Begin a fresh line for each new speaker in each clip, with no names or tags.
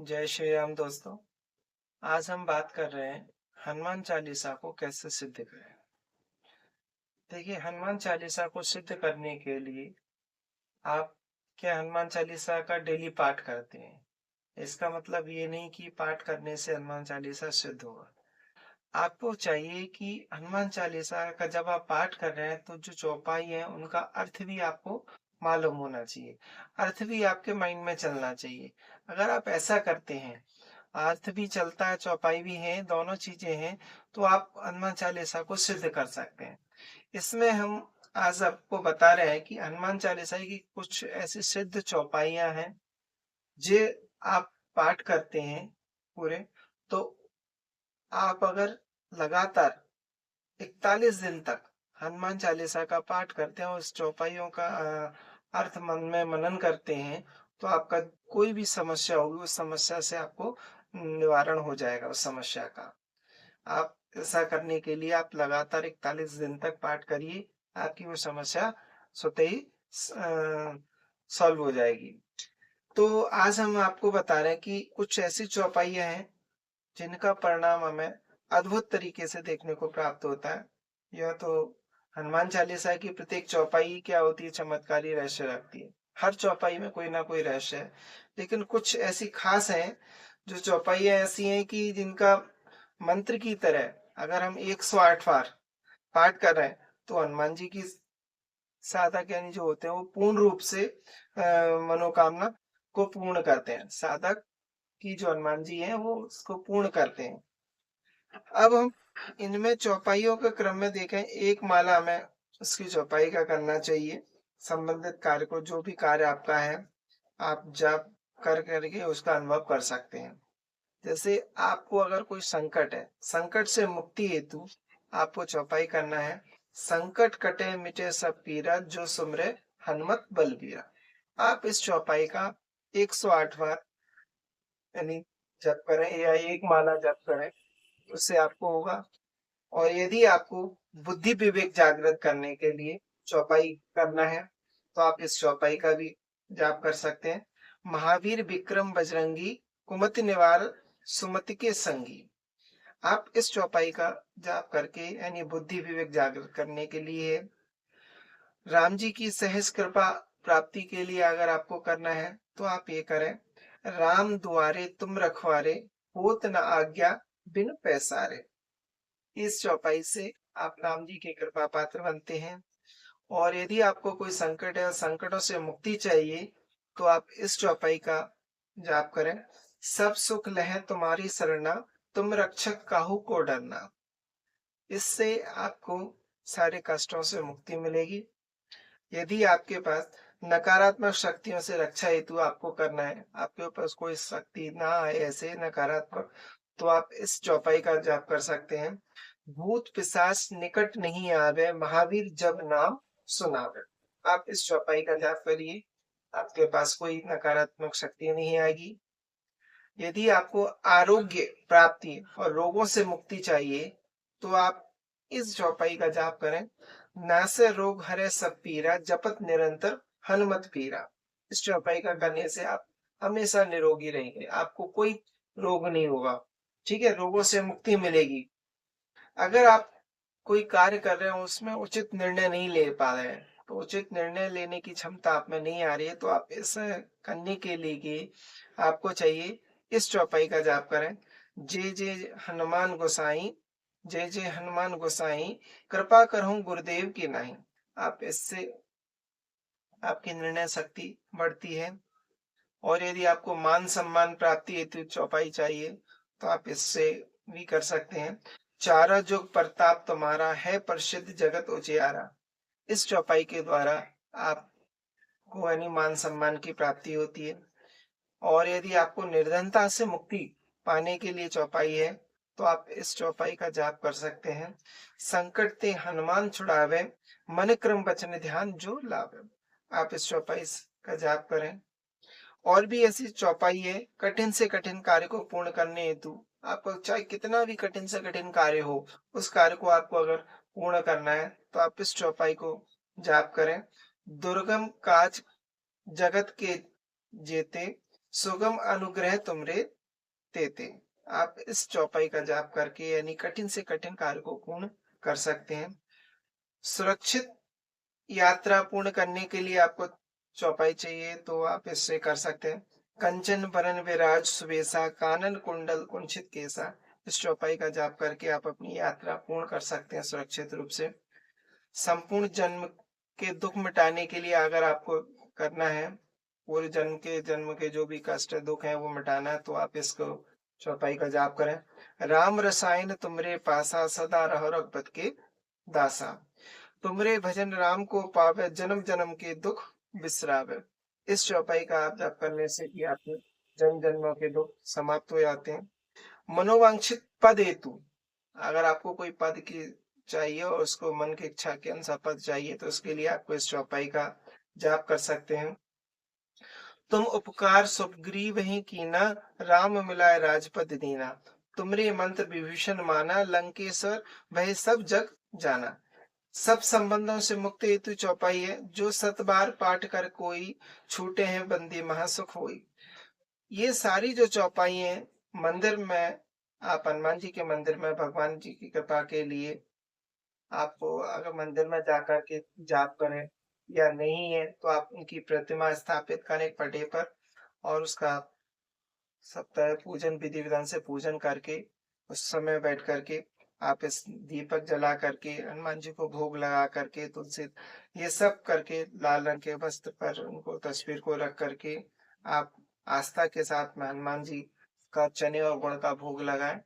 जय श्री राम दोस्तों। आज हम बात कर रहे हैं हनुमान चालीसा को कैसे सिद्ध करें। देखिए, हनुमान चालीसा को सिद्ध करने के लिए आप क्या हनुमान चालीसा का डेली पाठ करते हैं। इसका मतलब ये नहीं कि पाठ करने से हनुमान चालीसा सिद्ध होगा। आपको चाहिए कि हनुमान चालीसा का जब आप पाठ कर रहे हैं तो जो चौपाई है उनका अर्थ भी आपको मालूम होना चाहिए। अर्थ भी आपके माइंड में चलना चाहिए। अगर आप ऐसा करते हैं, अर्थ भी चलता है, चौपाई भी है, दोनों चीजें हैं, तो आप हनुमान चालीसा को सिद्ध कर सकते हैं। इसमें हम आज आपको बता रहे हैं कि हनुमान चालीसा की कुछ ऐसी सिद्ध चौपाइयां हैं जे आप पाठ करते हैं पूरे, तो आप अगर लगातार 41 दिन तक हनुमान चालीसा का पाठ करते हैं और उस चौपाइयों का अर्थ मन में मनन करते हैं, तो आपका कोई भी समस्या होगी उस समस्या से आपको निवारण हो जाएगा उस समस्या का। आप ऐसा करने के लिए आप लगातार 41 दिन तक पाठ करिए, आपकी वो समस्या स्वतः ही सॉल्व हो जाएगी। तो आज हम आपको बता रहे हैं कि कुछ ऐसी चौपाइयां हैं जिनका परिणाम हमें अद्भुत तरीके से देखने को प्राप्त होता है। यह तो हनुमान चालीसा की प्रत्येक चौपाई क्या होती है, चमत्कारी रहस्य रखती है। हर चौपाई में कोई ना कोई रहस्य है, लेकिन कुछ ऐसी खास है जो चौपाइयां ऐसी हैं कि जिनका मंत्र की तरह अगर हम 108 बार पाठ कर रहे हैं तो हनुमान जी की साधक यानी जो होते हैं वो पूर्ण रूप से मनोकामना को पूर्ण करते हैं। साधक की जो हनुमान जी हैं वो उसको पूर्ण करते हैं। अब हम इनमें चौपाइयों के क्रम में देखें, एक माला में उसकी चौपाई का करना चाहिए। संबंधित कार्य को, जो भी कार्य आपका है, आप जप कर करके उसका अनुभव कर सकते हैं। जैसे आपको अगर कोई संकट है, संकट से मुक्ति हेतु आपको चौपाई करना है। संकट कटे मिटे सब पीरा, जो सुमरे हनुमत बलबीरा। आप इस चौपाई का 108 बार यानी जप करें या एक माला जप करें, उससे आपको होगा। और यदि आपको बुद्धि विवेक जागृत करने के लिए चौपाई करना है तो आप इस चौपाई का भी जाप कर सकते हैं। महावीर विक्रम बजरंगी, कुमति निवार सुमति के संगी। आप इस चौपाई का जाप करके यानी बुद्धि विवेक जागृत करने के लिए, राम जी की सहज कृपा प्राप्ति के लिए अगर आपको करना है तो आप ये करें। राम दुआरे तुम रखवारे, होत न आज्ञा बिन पैसारे। इस चौपाई से आप राम जी के कृपा पात्र बनते हैं। और यदि आपको कोई संकट है, संकटों से मुक्ति चाहिए, तो आप इस चौपाई का जाप करें। सब सुख लहे तुम्हारी सरना, तुम रक्षक काहू को डरना। इससे आपको सारे कष्टों से मुक्ति मिलेगी। यदि आपके पास नकारात्मक शक्तियों से रक्षा हेतु आपको करना है, आपके ऊपर कोई शक्ति ना आए ऐसे नकारात्मक, तो आप इस चौपाई का जाप कर सकते हैं। भूत पिशाच निकट नहीं आवे, महावीर जब नाम सुनावे। आप इस चौपाई का जाप करिए, आपके पास कोई नकारात्मक शक्ति नहीं आएगी। यदि आपको आरोग्य प्राप्ति और रोगों से मुक्ति चाहिए, तो आप इस चौपाई का जाप करें। नासे रोग हरे सब पीरा, जपत निरंतर हनुमत पीरा। इस चौपाई का करने से आप हमेशा निरोगी रहेंगे, आपको कोई रोग नहीं होगा। ठीक है, रोगों से मुक्ति मिलेगी। अगर आप कोई कार्य कर रहे हो उसमें उचित निर्णय नहीं ले पा रहे हैं, तो उचित निर्णय लेने की क्षमता आप में नहीं आ रही है, तो आप इस करने के लिए आपको चाहिए इस चौपाई का जाप करें। जय जय हनुमान गोसाई, जय जय हनुमान गोसाई, कृपा करहूं गुरुदेव की नाई। आप इससे आपकी निर्णय शक्ति बढ़ती है। और यदि आपको मान सम्मान प्राप्ति हेतु चौपाई चाहिए तो आप इससे भी कर सकते हैं। चारा जुग प्रताप तुम्हारा, है प्रसिद्ध जगत उजियारा। इस चौपाई के द्वारा आपको यानी मान सम्मान की प्राप्ति होती है। और यदि आपको निर्धनता से मुक्ति पाने के लिए चौपाई है तो आप इस चौपाई का जाप कर सकते हैं। संकट ते हनुमान छुड़ावे, मन क्रम वचन ध्यान जो लावे। आप इस चौपाई का जाप करें। और भी ऐसी चौपाई है, कठिन से कठिन कार्य को पूर्ण करने हेतु आपको चाहे कितना भी कठिन से कठिन कार्य हो, उस कार्य को आपको अगर पूर्ण करना है तो आप इस चौपाई को जाप करें। दुर्गम काज जगत के जेते, सुगम अनुग्रह तुमरे तेते। आप इस चौपाई का जाप करके यानी कठिन से कठिन कार्य को पूर्ण कर सकते हैं। सुरक्षित यात्रा पूर्ण करने के लिए आपको चौपाई चाहिए तो आप इससे कर सकते हैं। कंचन बरन विराज सुबेसा कानन कुंडल कुंचित केसा। इस चौपाई का जाप करके आप अपनी यात्रा पूर्ण कर सकते हैं सुरक्षित रूप से। संपूर्ण जन्म के दुख मिटाने के लिए अगर आपको करना है, पूरे जन्म के जो भी कष्ट दुख है वो मिटाना है तो आप इसको चौपाई का जाप करें। राम रसायन तुमरे पासा सदा रहो रघुपत के दासा। तुमरे भजन राम को पावे जन्म जन्म के दुख बिसरावे। इस चौपाई का आप जाप करने से कि आपके जन्म जन्मों के दुख समाप्त हो जाते हैं। मनोवांछित पद हेतु, अगर आपको कोई पद की चाहिए और उसको मन की इच्छा के अनुसार पद चाहिए तो उसके लिए आपको इस चौपाई का जाप कर सकते हैं। तुम उपकार सुग्रीव ही कीना राम मिलाए राजपद दीना। तुमरे मंत्र विभीषण माना लंकेश्वर वह सब जग जाना। सब संबंधों से मुक्त हेतु चौपाई है। जो 7 बार पाठ कर कोई छूटे हैं बंदी महासुख होई। ये सारी जो चौपाई है मंदिर में, आप हनुमान जी के मंदिर में भगवान जी की कृपा के लिए आपको अगर मंदिर में जाकर के जाप करें या नहीं है तो आप उनकी प्रतिमा स्थापित करें पटे पर और उसका सप्ताह पूजन विधि विधान से पूजन करके उस समय बैठ करके आप इस दीपक जला करके हनुमान जी को भोग लगा करके तुलसी ये सब करके लाल रंग के वस्त्र पर उनको तस्वीर को रख करके आप आस्था के साथ में हनुमान जी का चने और गुड़ का भोग लगाएं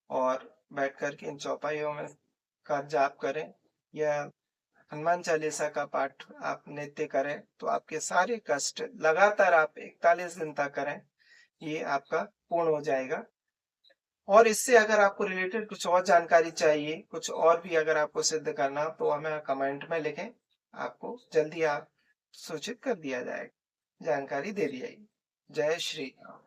और बैठ करके इन चौपाइयों में का जाप करें या हनुमान चालीसा का पाठ आप नित्य करें तो आपके सारे कष्ट लगातार आप 41 दिन तक करें, ये आपका पूर्ण हो जाएगा। और इससे अगर आपको रिलेटेड कुछ और जानकारी चाहिए, कुछ और भी अगर आपको सिद्ध करना तो हमें कमेंट में लिखें, आपको जल्दी आप सूचित कर दिया जाएगा, जानकारी दे दी जाएगी। जय श्री राम।